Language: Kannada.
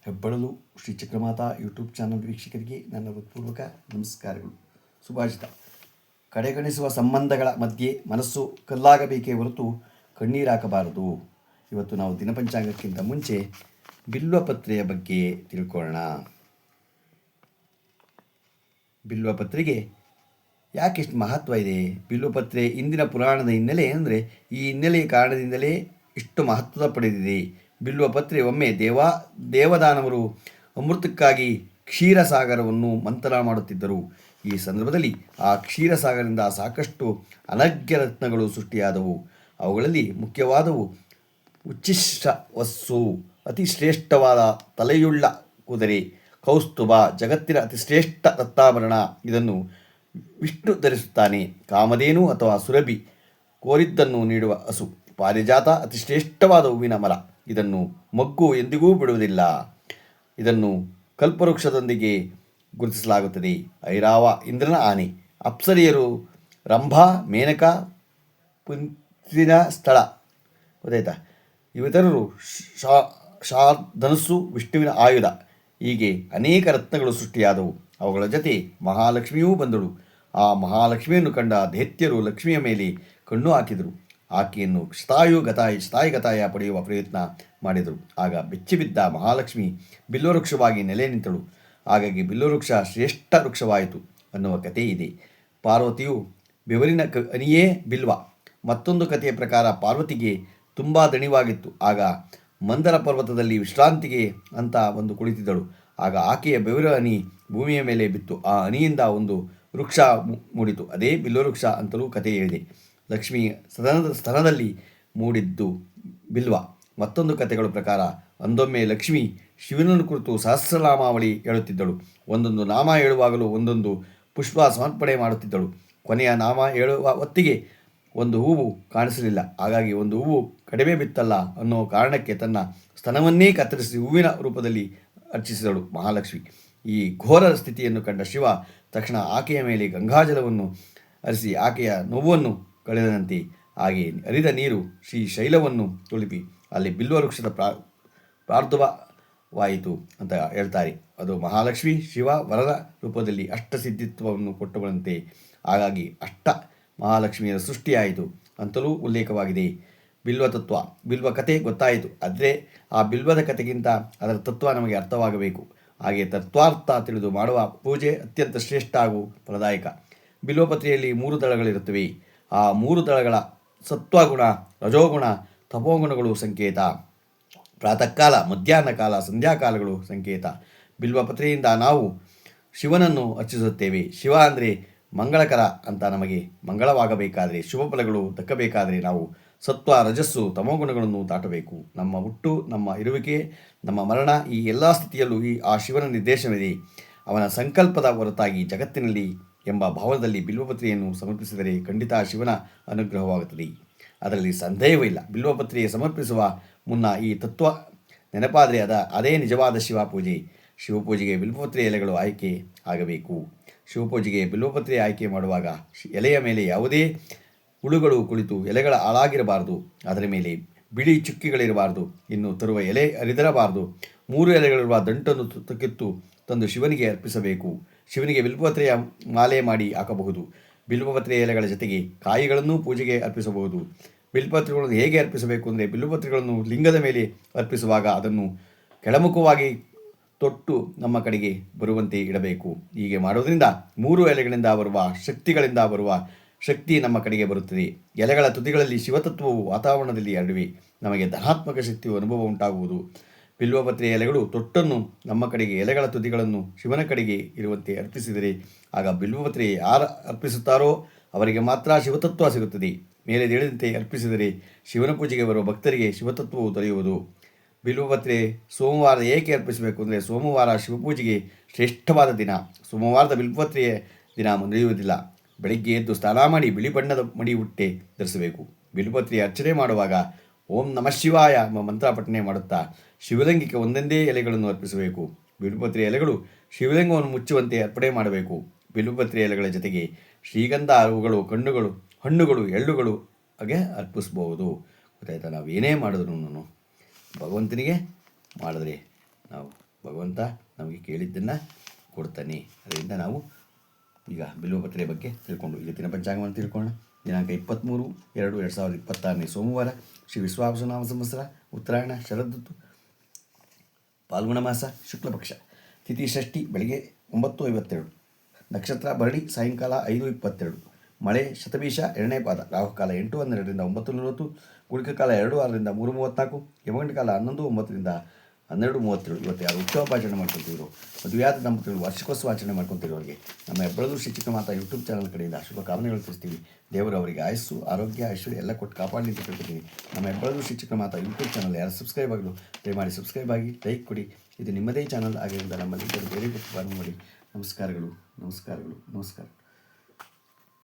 ಹೆಬ್ಬಳಲು ಶ್ರೀ ಚಕ್ರಮಾತಾ ಯೂಟ್ಯೂಬ್ ಚಾನಲ್ ವೀಕ್ಷಕರಿಗೆ ನನ್ನ ಹೃತ್ಪೂರ್ವಕ ನಮಸ್ಕಾರಗಳು. ಸುಭಾಷಿತ: ಕಡೆಗಣಿಸುವ ಸಂಬಂಧಗಳ ಮಧ್ಯೆ ಮನಸ್ಸು ಕಲ್ಲಾಗಬೇಕೇ ಹೊರತು ಕಣ್ಣೀರಾಕಬಾರದು. ಇವತ್ತು ನಾವು ದಿನಪಂಚಾಂಗಕ್ಕಿಂತ ಮುಂಚೆ ಬಿಲ್ವಪತ್ರೆಯ ಬಗ್ಗೆ ತಿಳ್ಕೊಳ್ಳೋಣ. ಬಿಲ್ವಪತ್ರೆಗೆ ಯಾಕೆಷ್ಟು ಮಹತ್ವ ಇದೆ? ಬಿಲ್ವಪತ್ರೆ ಇಂದಿನ ಪುರಾಣದ ಹಿನ್ನೆಲೆ ಅಂದರೆ ಈ ಹಿನ್ನೆಲೆಯ ಕಾರಣದಿಂದಲೇ ಇಷ್ಟು ಮಹತ್ವ ಪಡೆದಿದೆ. ಬಿಲ್ವಪತ್ರೆ ಒಮ್ಮೆ ದೇವದಾನವರು ಅಮೃತಕ್ಕಾಗಿ ಕ್ಷೀರಸಾಗರವನ್ನು ಮಂಥನ ಮಾಡುತ್ತಿದ್ದರು. ಈ ಸಂದರ್ಭದಲ್ಲಿ ಆ ಕ್ಷೀರಸಾಗರದಿಂದ ಸಾಕಷ್ಟು ಅನರ್ಘ್ಯ ರತ್ನಗಳು ಸೃಷ್ಟಿಯಾದವು. ಅವುಗಳಲ್ಲಿ ಮುಖ್ಯವಾದವು ಉಚ್ಛಿಷ್ಟವಸ್ಸು, ಅತಿ ಶ್ರೇಷ್ಠವಾದ ತಲೆಯುಳ್ಳ ಕುದುರೆ, ಕೌಸ್ತುಭ, ಜಗತ್ತಿನ ಅತಿಶ್ರೇಷ್ಠ ರತ್ನಾಭರಣ. ಇದನ್ನು ವಿಷ್ಣು ಧರಿಸುತ್ತಾನೆ. ಕಾಮಧೇನು ಅಥವಾ ಸುರಭಿ, ಕೋರಿದ್ದನ್ನು ನೀಡುವ ಹಸು, ಪಾರಿಜಾತ, ಅತಿಶ್ರೇಷ್ಠವಾದ ಹೂವಿನ ಮರ. ಇದನ್ನು ಮಗ್ಗು ಎಂದಿಗೂ ಬಿಡುವುದಿಲ್ಲ. ಇದನ್ನು ಕಲ್ಪವೃಕ್ಷದೊಂದಿಗೆ ಗುರುತಿಸಲಾಗುತ್ತದೆ. ಐರಾವ, ಇಂದ್ರನ ಆನೆ. ಅಪ್ಸರಿಯರು ರಂಭಾ, ಮೇನಕ, ಪುಂತಿನ ಸ್ಥಳ, ಗೊತ್ತಾಯ್ತಾ? ಇವಿತರರು ಧನಸ್ಸು, ವಿಷ್ಣುವಿನ ಆಯುಧ. ಹೀಗೆ ಅನೇಕ ರತ್ನಗಳು ಸೃಷ್ಟಿಯಾದವು. ಅವುಗಳ ಜೊತೆ ಮಹಾಲಕ್ಷ್ಮಿಯೂ ಬಂದಳು. ಆ ಮಹಾಲಕ್ಷ್ಮಿಯನ್ನು ಕಂಡ ದೈತ್ಯರು ಲಕ್ಷ್ಮಿಯ ಮೇಲೆ ಕಣ್ಣು ಹಾಕಿದರು. ಆಕೆಯನ್ನು ಶತಾಯುಗತಾಯ ಪಡೆಯುವ ಪ್ರಯತ್ನ ಮಾಡಿದರು. ಆಗ ಬೆಚ್ಚಿಬಿದ್ದ ಮಹಾಲಕ್ಷ್ಮಿ ಬಿಲ್ವವೃಕ್ಷವಾಗಿ ನೆಲೆ ನಿಂತಳು. ಹಾಗಾಗಿ ಬಿಲ್ವವೃಕ್ಷ ಶ್ರೇಷ್ಠ ವೃಕ್ಷವಾಯಿತು ಅನ್ನುವ ಕಥೆ ಇದೆ. ಪಾರ್ವತಿಯು ಬೆವರಿನ ಹನಿಯೇ ಬಿಲ್ವ. ಮತ್ತೊಂದು ಕಥೆಯ ಪ್ರಕಾರ ಪಾರ್ವತಿಗೆ ತುಂಬ ದಣಿವಾಗಿತ್ತು. ಆಗ ಮಂದರ ಪರ್ವತದಲ್ಲಿ ವಿಶ್ರಾಂತಿಗೆ ಅಂತ ಒಂದು ಕುಳಿತಿದ್ದಳು. ಆಗ ಆಕೆಯ ಬೆವರ ಹನಿ ಭೂಮಿಯ ಮೇಲೆ ಬಿತ್ತು. ಆ ಹನಿಯಿಂದ ಒಂದು ವೃಕ್ಷ ಮೂಡಿತು. ಅದೇ ಬಿಲ್ವವೃಕ್ಷ ಅಂತಲೂ ಕಥೆ ಇದೆ. ಲಕ್ಷ್ಮಿ ಸ್ತನದಲ್ಲಿ ಮೂಡಿದ್ದು ಬಿಲ್ವ. ಮತ್ತೊಂದು ಕಥೆಗಳ ಪ್ರಕಾರ ಒಂದೊಮ್ಮೆ ಲಕ್ಷ್ಮಿ ಶಿವನನ್ನು ಕುರಿತು ಸಹಸ್ರನಾಮಾವಳಿ ಹೇಳುತ್ತಿದ್ದಳು. ಒಂದೊಂದು ನಾಮ ಹೇಳುವಾಗಲೂ ಒಂದೊಂದು ಪುಷ್ಪ ಸಮರ್ಪಣೆ ಮಾಡುತ್ತಿದ್ದಳು. ಕೊನೆಯ ನಾಮ ಹೇಳುವ ಹೊತ್ತಿಗೆ ಒಂದು ಹೂವು ಕಾಣಿಸಲಿಲ್ಲ. ಹಾಗಾಗಿ ಒಂದು ಹೂವು ಕಡಿಮೆ ಬಿತ್ತಲ್ಲ ಅನ್ನೋ ಕಾರಣಕ್ಕೆ ತನ್ನ ಸ್ತನವನ್ನೇ ಕತ್ತರಿಸಿ ಹೂವಿನ ರೂಪದಲ್ಲಿ ಅರ್ಚಿಸಿದಳು ಮಹಾಲಕ್ಷ್ಮಿ. ಈ ಘೋರ ಸ್ಥಿತಿಯನ್ನು ಕಂಡ ಶಿವ ತಕ್ಷಣ ಆಕೆಯ ಮೇಲೆ ಗಂಗಾಜಲವನ್ನು ಹರಿಸಿ ಆಕೆಯ ನೋವನ್ನು ಕಳೆದಂತೆ ಹಾಗೆ ಹರಿದ ನೀರು ಶ್ರೀಶೈಲವನ್ನು ತುಳುಪಿ ಅಲ್ಲಿ ಬಿಲ್ವವೃಕ್ಷದ ಪ್ರಾದುರ್ಭಾವವಾಯಿತು ಅಂತ ಹೇಳ್ತಾರೆ. ಅದು ಮಹಾಲಕ್ಷ್ಮಿ ಶಿವ ವರರ ರೂಪದಲ್ಲಿ ಅಷ್ಟಸಿದ್ಧಿತ್ವವನ್ನು ಕೊಟ್ಟುವಂತೆ. ಹಾಗಾಗಿ ಅಷ್ಟ ಮಹಾಲಕ್ಷ್ಮಿಯರ ಸೃಷ್ಟಿಯಾಯಿತು ಅಂತಲೂ ಉಲ್ಲೇಖವಾಗಿದೆ. ಬಿಲ್ವ ತತ್ವ, ಬಿಲ್ವ ಕಥೆ ಗೊತ್ತಾಯಿತು. ಆದರೆ ಆ ಬಿಲ್ವದ ಕಥೆಗಿಂತ ಅದರ ತತ್ವ ನಮಗೆ ಅರ್ಥವಾಗಬೇಕು. ಹಾಗೆ ತತ್ವಾರ್ಥ ತಿಳಿದು ಮಾಡುವ ಪೂಜೆ ಅತ್ಯಂತ ಶ್ರೇಷ್ಠ ಹಾಗೂ ಫಲದಾಯಕ. ಬಿಲ್ವಪತ್ರೆಯಲ್ಲಿ 3 ದಳಗಳಿರುತ್ತವೆ. ಆ 3 ದಳಗಳ ಸತ್ವಗುಣ, ರಜೋಗುಣ, ತಪೋಗುಣಗಳು ಸಂಕೇತ. ಪ್ರಾತಃ ಕಾಲ, ಮಧ್ಯಾಹ್ನ ಕಾಲ, ಸಂಧ್ಯಾಕಾಲಗಳು ಸಂಕೇತ. ಬಿಲ್ವಪತ್ರೆಯಿಂದ ನಾವು ಶಿವನನ್ನು ಅರ್ಚಿಸುತ್ತೇವೆ. ಶಿವ ಅಂದರೆ ಮಂಗಳಕರ ಅಂತ. ನಮಗೆ ಮಂಗಳವಾಗಬೇಕಾದರೆ, ಶುಭ ಫಲಗಳು ದಕ್ಕಬೇಕಾದರೆ ನಾವು ಸತ್ವ, ರಜಸ್ಸು, ತಮೋಗುಣಗಳನ್ನು ದಾಟಬೇಕು. ನಮ್ಮ ಹುಟ್ಟು, ನಮ್ಮ ಇರುವಿಕೆ, ನಮ್ಮ ಮರಣ, ಈ ಎಲ್ಲ ಸ್ಥಿತಿಯಲ್ಲೂ ಆ ಶಿವನ ನಿರ್ದೇಶನವಿದೆ. ಅವನ ಸಂಕಲ್ಪದ ಹೊರತಾಗಿ ಜಗತ್ತಿನಲ್ಲಿ ಎಂಬ ಭಾವದಲ್ಲಿ ಬಿಲ್ವಪತ್ರೆಯನ್ನು ಸಮರ್ಪಿಸಿದರೆ ಖಂಡಿತ ಶಿವನ ಅನುಗ್ರಹವಾಗುತ್ತದೆ. ಅದರಲ್ಲಿ ಸಂದೇಹವೂ ಇಲ್ಲ. ಬಿಲ್ವಪತ್ರೆಯ ಸಮರ್ಪಿಸುವ ಮುನ್ನ ಈ ತತ್ವ ನೆನಪಾದರೆ ಅದೇ ನಿಜವಾದ ಶಿವಪೂಜೆ. ಶಿವಪೂಜೆಗೆ ಬಿಲ್ವಪತ್ರೆ ಎಲೆಗಳು ಆಯ್ಕೆ ಆಗಬೇಕು. ಶಿವಪೂಜೆಗೆ ಬಿಲ್ವಪತ್ರೆ ಆಯ್ಕೆ ಮಾಡುವಾಗ ಎಲೆಯ ಮೇಲೆ ಯಾವುದೇ ಹುಳುಗಳು ಕುಳಿತು ಎಲೆಗಳ ಹಾಳಾಗಿರಬಾರದು. ಅದರ ಮೇಲೆ ಬಿಳಿ ಚುಕ್ಕಿಗಳಿರಬಾರದು. ಇನ್ನು ತರುವ ಎಲೆ ಹರಿದಿರಬಾರದು. 3 ಎಲೆಗಳಿರುವ ದಂಟನ್ನು ಕಿತ್ತು ತಂದು ಶಿವನಿಗೆ ಅರ್ಪಿಸಬೇಕು. ಶಿವನಿಗೆ ಬಿಲ್ವಪತ್ರೆಯ ಮಾಲೆ ಮಾಡಿ ಹಾಕಬಹುದು. ಬಿಲ್ವಪತ್ರೆ ಎಲೆಗಳ ಜೊತೆಗೆ ಕಾಯಿಗಳನ್ನು ಪೂಜೆಗೆ ಅರ್ಪಿಸಬಹುದು. ಬಿಲ್ವಪತ್ರೆಗಳನ್ನು ಹೇಗೆ ಅರ್ಪಿಸಬೇಕು ಅಂದರೆ, ಬಿಲ್ವಪತ್ರೆಗಳನ್ನು ಲಿಂಗದ ಮೇಲೆ ಅರ್ಪಿಸುವಾಗ ಅದನ್ನು ಕೆಳಮುಖವಾಗಿ ತೊಟ್ಟು ನಮ್ಮ ಕಡೆಗೆ ಬರುವಂತೆ ಇಡಬೇಕು. ಹೀಗೆ ಮಾಡುವುದರಿಂದ 3 ಎಲೆಗಳಿಂದ ಬರುವ ಶಕ್ತಿಗಳಿಂದ ಬರುವ ಶಕ್ತಿ ನಮ್ಮ ಕಡೆಗೆ ಬರುತ್ತದೆ. ಎಲೆಗಳ ತುದಿಗಳಲ್ಲಿ ಶಿವತತ್ವವು ವಾತಾವರಣದಲ್ಲಿ ಹರಡುವೆ. ನಮಗೆ ಧನಾತ್ಮಕ ಶಕ್ತಿಯು ಅನುಭವ ಉಂಟಾಗುವುದು. ಬಿಲ್ವಪತ್ರೆ ಎಲೆಗಳು ತೊಟ್ಟನ್ನು ನಮ್ಮ ಕಡೆಗೆ, ಎಲೆಗಳ ತುದಿಗಳನ್ನು ಶಿವನ ಕಡೆಗೆ ಇರುವಂತೆ ಅರ್ಪಿಸಿದರೆ ಆಗ ಬಿಲ್ವಪತ್ರೆ ಯಾರು ಅರ್ಪಿಸುತ್ತಾರೋ ಅವರಿಗೆ ಮಾತ್ರ ಶಿವತತ್ವ ಸಿಗುತ್ತದೆ. ಮೇಲೆ ಹೇಳಿದಂತೆ ಅರ್ಪಿಸಿದರೆ ಶಿವನ ಪೂಜೆಗೆ ಬರುವ ಭಕ್ತರಿಗೆ ಶಿವತತ್ವವು ದೊರೆಯುವುದು. ಬಿಲ್ವಪತ್ರೆ ಸೋಮವಾರ ಏಕೆ ಅರ್ಪಿಸಬೇಕು ಅಂದರೆ, ಸೋಮವಾರ ಶಿವಪೂಜೆಗೆ ಶ್ರೇಷ್ಠವಾದ ದಿನ. ಸೋಮವಾರದ ಬಿಲ್ವಪತ್ರೆಯ ದಿನ ನಡೆಯುವುದಿಲ್ಲ. ಬೆಳಿಗ್ಗೆ ಎದ್ದು ಸ್ನಾನ ಮಾಡಿ ಬಿಳಿ ಬಣ್ಣದ ಮಡಿ ಉಟ್ಟೆ ಧರಿಸಬೇಕು. ಬಿಲ್ವಪತ್ರೆಯ ಅರ್ಚನೆ ಮಾಡುವಾಗ ಓಂ ನಮಃ ಶಿವಾಯ ಎಂಬ ಮಂತ್ರ ಪಠನೆ ಮಾಡುತ್ತಾ ಶಿವಲಿಂಗಕ್ಕೆ ಒಂದೊಂದೇ ಎಲೆಗಳನ್ನು ಅರ್ಪಿಸಬೇಕು. ಬಿಲ್ವಪತ್ರೆ ಎಲೆಗಳು ಶಿವಲಿಂಗವನ್ನು ಮುಚ್ಚುವಂತೆ ಅರ್ಪಣೆ ಮಾಡಬೇಕು. ಬಿಲ್ವಪತ್ರೆ ಎಲೆಗಳ ಜೊತೆಗೆ ಶ್ರೀಗಂಧ ಹೂಗಳು, ಹಣ್ಣುಗಳು, ಎಳ್ಳುಗಳು ಹಾಗೆ ಅರ್ಪಿಸ್ಬೋದು. ಗೊತ್ತಾಯ್ತಾ? ನಾವು ಏನೇ ಮಾಡಿದ್ರು ಭಗವಂತನಿಗೆ ಮಾಡಿದ್ರೆ ನಾವು ಭಗವಂತ ನಮಗೆ ಕೇಳಿದ್ದನ್ನು ಕೊಡ್ತಾನೆ. ಅದರಿಂದ ನಾವು ಈಗ ಬಿಲ್ವಪತ್ರೆಯ ಬಗ್ಗೆ ತಿಳ್ಕೊಂಡು ಈಗ ದಿನ ಪಂಚಾಂಗವನ್ನು ತಿಳ್ಕೊಳ್ಳೋಣ. ದಿನಾಂಕ 23/2/2026 ಸೋಮವಾರ, ಶ್ರೀ ವಿಶ್ವಾವಸುನಾಮ ಸಂವತ್ಸರ, ಉತ್ತರಾಯಣ, ಶರದೃತು, ಫಾಲ್ಗುಣ ಮಾಸ, ಶುಕ್ಲಪಕ್ಷ, ತಿಥಿ ಷಷ್ಠಿ, ಬೆಳಗ್ಗೆ 9:52, ನಕ್ಷತ್ರ ಭರಣಿ, ಸಾಯಂಕಾಲ 5:22, ಮಳೆ ಶತಭೀಷ, 2ನೇ ಪಾದ, ರಾಹುಕಾಲ 8:12ರಿಂದ 9:40, ಗುಳಿಕ ಕಾಲ 2:06ರಿಂದ 3:34, ಯಮಗಂಡ ಕಾಲ 11:09ರಿಂದ 12:37. ಇವತ್ತು ಯಾರು ಹುಟ್ಟುಹಬ್ಬಾಚರಣೆ ಮಾಡ್ಕೊತಿದ್ರು, ಮದುವೆಯಾದ ದಂಪತಿಗಳು ವಾರ್ಷಿಕೋತ್ಸವ ಆಚರಣೆ ಮಾಡ್ಕೊತಿರೋರಿಗೆ ನಮ್ಮ ಹೆಬ್ಬಳದು ಶ್ರೀ ಚಿಕ್ಕಮಾತಾ ಯೂಟ್ಯೂಬ್ ಚಾನಲ್ ಕಡೆಯಿಂದ ಶುಭ ಕಾಮನೆಗಳು ತಿಳಿಸ್ತೀವಿ. ದೇವರು ಅವರಿಗೆ ಆಯಸ್ಸು, ಆರೋಗ್ಯ, ಐಶ್ವರ್ಯ ಎಲ್ಲ ಕೊಟ್ಟು ಕಾಪಾಡಲಿ ಅಂತ ಕೇಳ್ಕೊತೀನಿ. ನಮ್ಮ ಹೆಬ್ಬಳದು ಶ್ರೀ ಚಿಕ್ಕಮಾತಾ ಯೂಟ್ಯೂಬ್ ಚಾನಲ್ ಯಾರು ಸಬ್ಸ್ಕ್ರೈಬ್ ಆಗಲು ದಯಮಾಡಿ ಸಬ್ಸ್ಕ್ರೈಬ್ ಆಗಿ, ಲೈಕ್ ಕೊಡಿ. ಇದು ನಿಮ್ಮದೇ ಚಾನಲ್ ಆಗಿದ್ದರಿಂದ ನಮ್ಮಲ್ಲಿ ಬೇರೆ ಗೊತ್ತು ಮಾಡಿ. ನಮಸ್ಕಾರಗಳು, ನಮಸ್ಕಾರಗಳು, ನಮಸ್ಕಾರ.